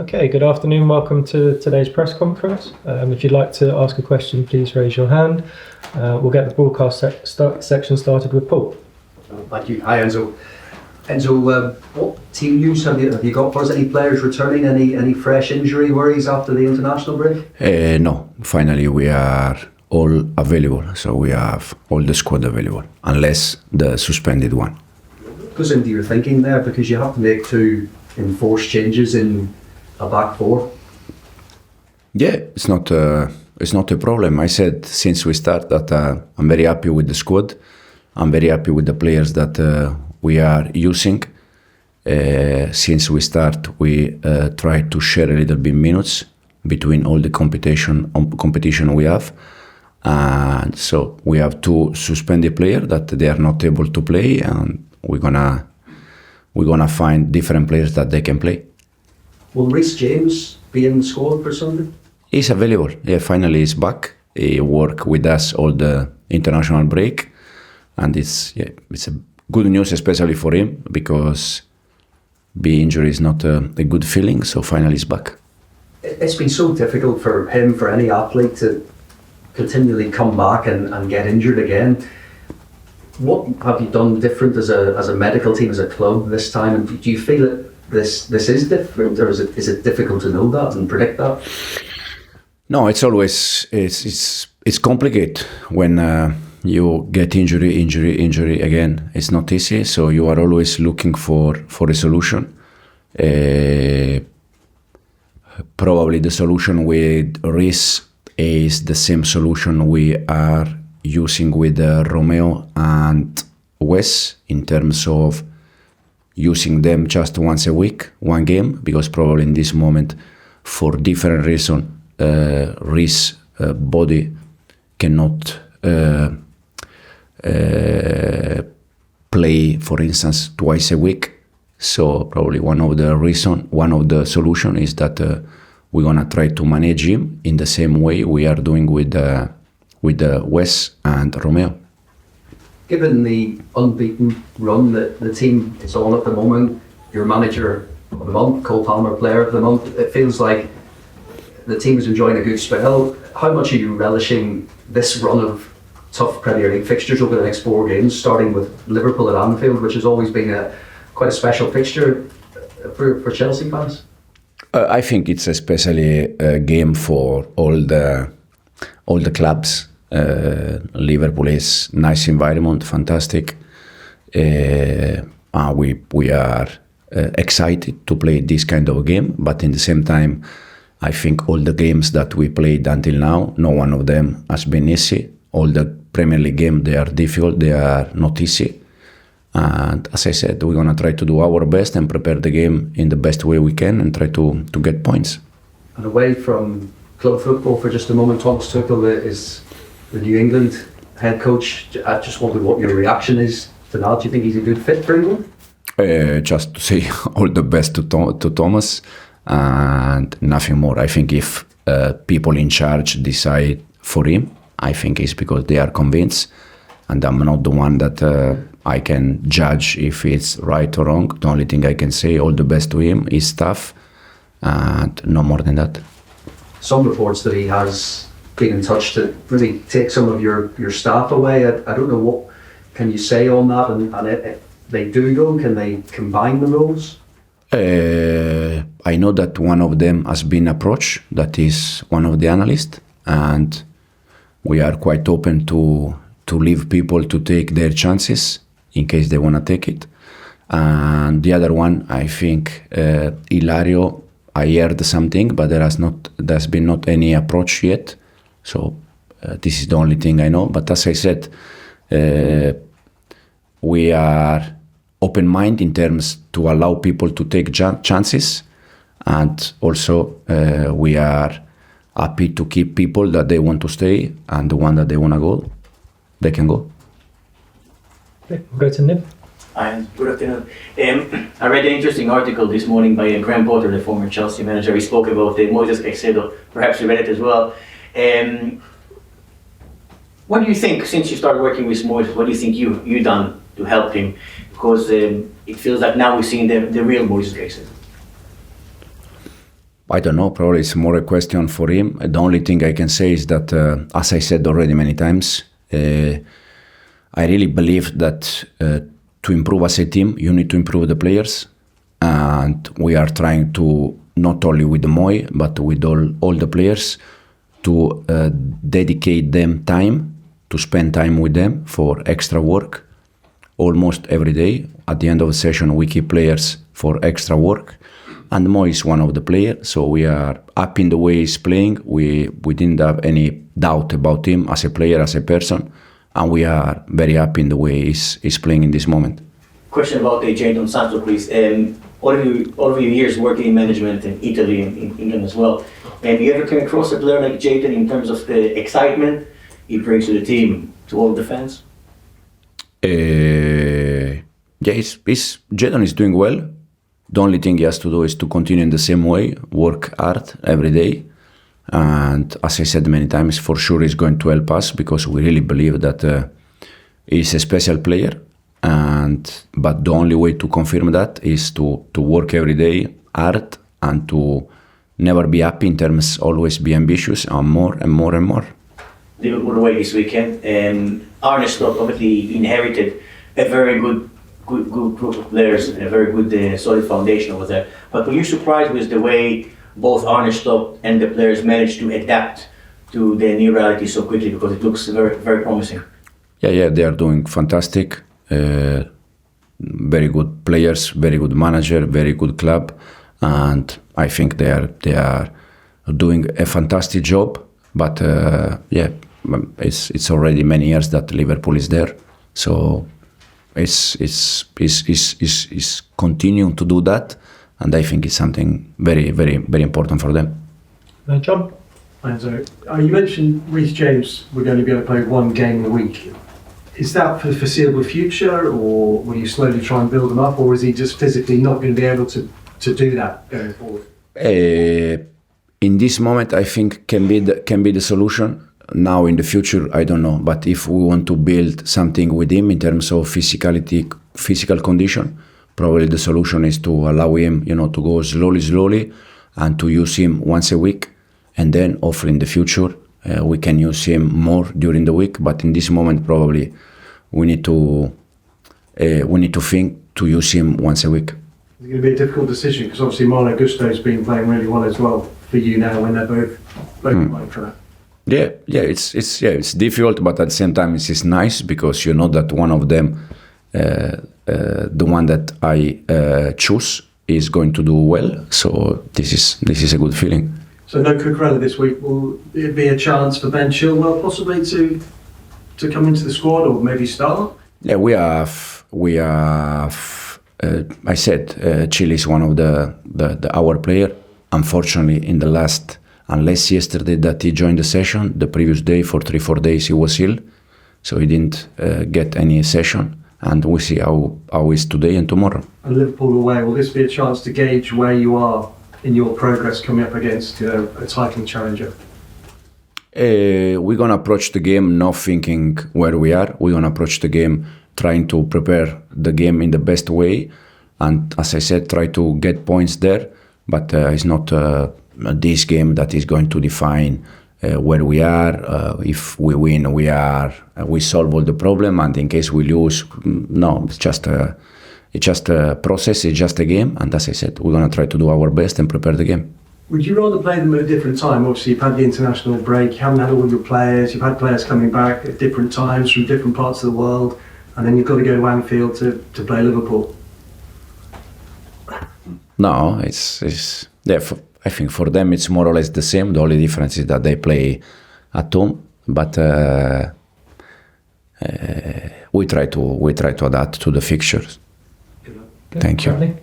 Okay, good afternoon. Welcome to today's press conference. If you'd like to ask a question, please raise your hand. We'll get the broadcast section started with Paul. Thank you. Hi, Enzo. Enzo, what team news have you got for us? Any players returning? Any fresh injury worries after the international break? No. Finally, we are all available. So we have all the squad available, unless the suspended one. Goes into your thinking there, because you have to make two enforced changes in a back four. Yeah, it's not a problem. I said since we start that I'm very happy with the squad. I'm very happy with the players that we are using. Since we start, we try to share a little bit minutes between all the competition we have. And so we have two suspended players that they are not able to play, and we're gonna find different players that they can play. Will Reece James be in the squad for Sunday? He's available. Yeah, finally he's back. He worked with us all the international break, and it's a good news, especially for him, because being injured is not a good feeling. So finally he's back. It's been so difficult for him, for any athlete, to continually come back and get injured again. What have you done different as a medical team, as a club this time? And do you feel that this is different, or is it difficult to know that and predict that? No, it's always it's complicated when you get injury again. It's not easy, so you are always looking for a solution. Probably the solution with Reece is the same solution we are using with Romeo and Wes, in terms of using them just once a week, one game, because probably in this moment, for different reason, Reece body cannot play, for instance, twice a week. So probably one of the solution is that we're gonna try to manage him in the same way we are doing with Wes and Romeo. Given the unbeaten run that the team is on at the moment, your manager of the month, Cole Palmer player of the month, it feels like the team is enjoying a good spell. How much are you relishing this run of tough Premier League fixtures over the next 4 games, starting with Liverpool at Anfield, which has always been quite a special fixture for Chelsea fans? I think it's especially a game for all the clubs. Liverpool is nice environment, fantastic. We are excited to play this kind of game, but in the same time, I think all the games that we played until now, no one of them has been easy. All the Premier League games, they are difficult, they are not easy. And as I said, we're going to try to do our best and prepare the game in the best way we can and try to get points. And away from club football for just a moment, Thomas Tuchel is the New England head coach. I just wondered what your reaction is to that. Do you think he's a good fit for England? Just to say all the best to Thomas and nothing more. I think if people in charge decide for him, I think it's because they are convinced, and I'm not the one that I can judge if it's right or wrong. The only thing I can say, all the best to him, his staff, and no more than that. Some reports that he has been in touch to really take some of your staff away. I don't know, what can you say on that, and if they do go, can they combine the roles? I know that one of them has been approached, that is one of the analysts, and we are quite open to leave people to take their chances in case they want to take it. And the other one, I think, Hilario, I heard something, but there's been not any approach yet. So this is the only thing I know. But as I said, we are open-minded in terms to allow people to take chances, and also we are happy to keep people that they want to stay, and the one that they want to go, they can go. Okay, we'll go to Niv. Hi, good afternoon. I read an interesting article this morning by Graham Potter, the former Chelsea manager. He spoke about Moises Caicedo. Perhaps you read it as well. What do you think, since you started working with Moises, what do you think you've done to help him? Because it feels like now we're seeing the real Moises Caicedo. I don't know, probably it's more a question for him. The only thing I can say is that, as I said already many times, I really believe that to improve as a team, you need to improve the players. And we are trying to, not only with the Moy, but with all the players, to dedicate them time, to spend time with them for extra work, almost every day. At the end of the session, we keep players for extra work. And Moy is one of the players, so we are happy in the way he's playing. We didn't have any doubt about him as a player, as a person, and we are very happy in the way he's playing in this moment. Question about Jadon Sancho, please. All of your years working in management in Italy and in England as well, have you ever come across a player like Jadon in terms of the excitement he brings to the team, to all of the fans? Yeah, Jadon is doing well. The only thing he has to do is to continue in the same way, work hard every day. And as I said many times, for sure he's going to help us because we really believe that he's a special player. But the only way to confirm that is to work every day hard and to never be happy in terms, always be ambitious and more and more and more. Liverpool away this weekend. Arne obviously inherited a very good group of players, a very good solid foundation over there. But were you surprised with the way both Arne and the players managed to adapt to the new reality so quickly? Because it looks very, very promising. Yeah, they are doing fantastic. Very good players, very good manager, very good club, and I think they are doing a fantastic job. But it's already many years that Liverpool is there, so it's continuing to do that, and I think it's something very, very, very important for them. John? Enzo, you mentioned Reece James would only be able to play one game a week. Is that for the foreseeable future, or will you slowly try and build him up, or is he just physically not going to be able to do that going forward? In this moment, I think can be the solution. Now in the future, I don't know. But if we want to build something with him in terms of physical condition, probably the solution is to allow him, to go slowly, and to use him once a week, and then hopefully in the future we can use him more during the week. But in this moment, probably we need to think to use him once a week. It's going to be a difficult decision because obviously Malo Gusto has been playing really well as well for you now when they're both playing for that. Yeah, it's difficult, but at the same time it's nice because you know that one of them, the one that I choose, is going to do well. So this is a good feeling. So no Cucurella this week. Will it be a chance for Ben Chilwell possibly to come into the squad or maybe start? Yeah, we have. I said Chile is one of our player. Unfortunately, in the last, unless yesterday that he joined the session, the previous day for 3-4 days he was ill, so he didn't get any session. And we see how is today and tomorrow. And Liverpool away. Will this be a chance to gauge where you are in your progress coming up against a title challenger? We're gonna approach the game not thinking where we are. We're gonna approach the game trying to prepare the game in the best way, and as I said, try to get points there. But it's not this game that is going to define where we are. If we win, we solve all the problem, and in case we lose, no, it's just a process. It's just a game, and as I said, we're gonna try to do our best and prepare the game. Would you rather play them at a different time? Obviously, you've had the international break, you haven't had all your players, you've had players coming back at different times from different parts of the world, and then you've got to go to Anfield to play Liverpool. No, I think for them it's more or less the same. The only difference is that they play at home, but we try to adapt to the fixtures. Thank you.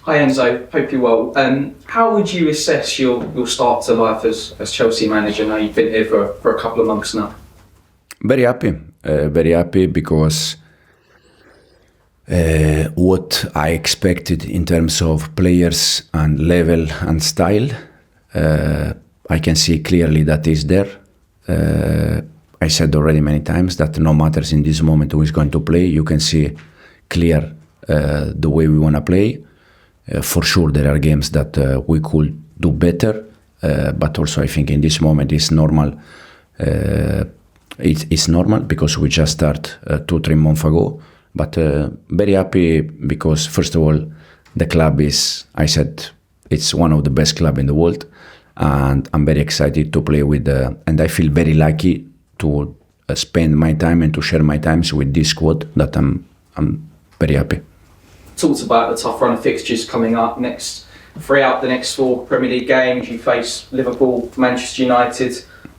Hi Enzo, hope you're well. How would you assess your start to life as Chelsea manager? Now you've been here for a couple of months now. Very happy because what I expected in terms of players and level and style, I can see clearly that is there. I said already many times that no matters in this moment who is going to play, you can see clear the way we want to play. For sure there are games that we could do better. But also I think in this moment it's normal. It's normal because we just start 2-3 months ago. But very happy because first of all, the club is, I said, it's one of the best clubs in the world, and I'm very excited to play with. And I feel very lucky to spend my time and to share my times with this squad. That I'm very happy. Talked about the tough run of fixtures coming up next. 3 out the next 4 Premier League games. You face Liverpool, Manchester United,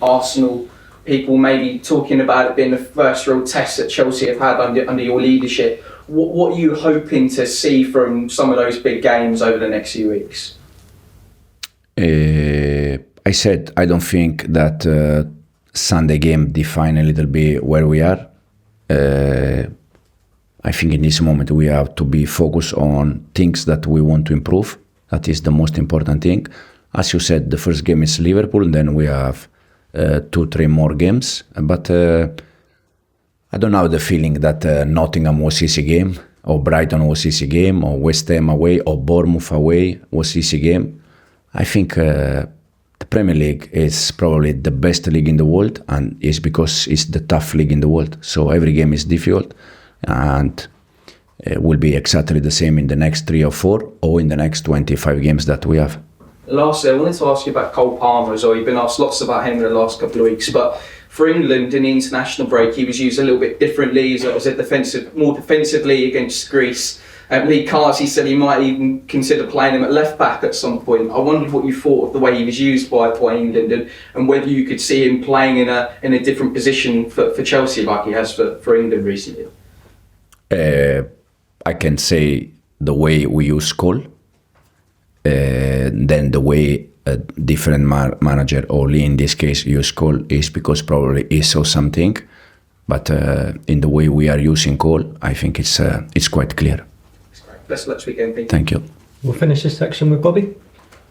Arsenal. People maybe talking about it being the first real test that Chelsea have had under your leadership. What are you hoping to see from some of those big games over the next few weeks? I said I don't think that Sunday game define a little bit where we are. I think in this moment we have to be focused on things that we want to improve. That is the most important thing. As you said, the first game is Liverpool, and then we have 2-3 more games. But I don't have the feeling that Nottingham was easy game, or Brighton was easy game, or West Ham away, or Bournemouth away was easy game. I think the Premier League is probably the best league in the world, and it's because it's the tough league in the world. So every game is difficult, and it will be exactly the same in the next 3 or 4, or in the next 25 games that we have. Lastly, I wanted to ask you about Cole Palmer as well. You've been asked lots about him in the last couple of weeks, but for England in the international break, he was used a little bit differently. He was more defensively against Greece. Lee Carty said he might even consider playing him at left back at some point. I wondered what you thought of the way he was used by England, and whether you could see him playing in a different position for Chelsea like he has for England recently. I can say the way we use Cole. Then the way a different manager, or Lee in this case, use Cole is because probably he saw something. But in the way we are using Cole, I think it's quite clear. Best of luck this weekend. Thank you. We'll finish this section with Bobby.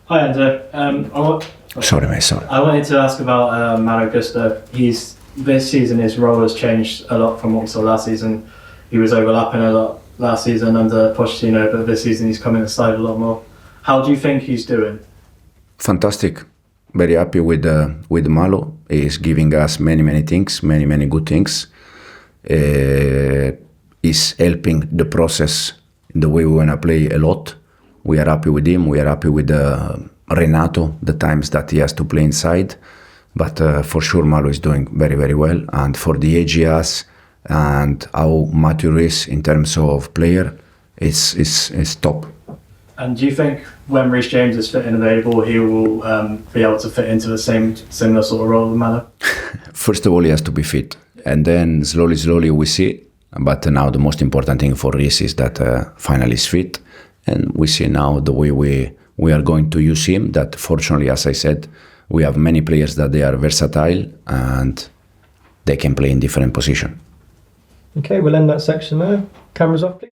Hi Enzo. Sorry, mate. Sorry. I wanted to ask about Malo Gusto. This season his role has changed a lot from what we saw last season. He was overlapping a lot last season under Pochettino, but this season he's come in the side a lot more. How do you think he's doing? Fantastic. Very happy with Malo. He's giving us many things, many good things. He's helping the process in the way we want to play a lot. We are happy with him. We are happy with Renato, the times that he has to play inside. But for sure, Malo is doing very well. And for the age he has and how mature he is in terms of player, it's top. And do you think when Reece James is fit and available, he will be able to fit into the similar sort of role as Malo? First of all, he has to be fit. And then slowly we see. But now the most important thing for Reece is that finally he's fit. And we see now the way we are going to use him, that fortunately, as I said, we have many players that they are versatile and they can play in different positions. Okay, we'll end that section there. Cameras off, please.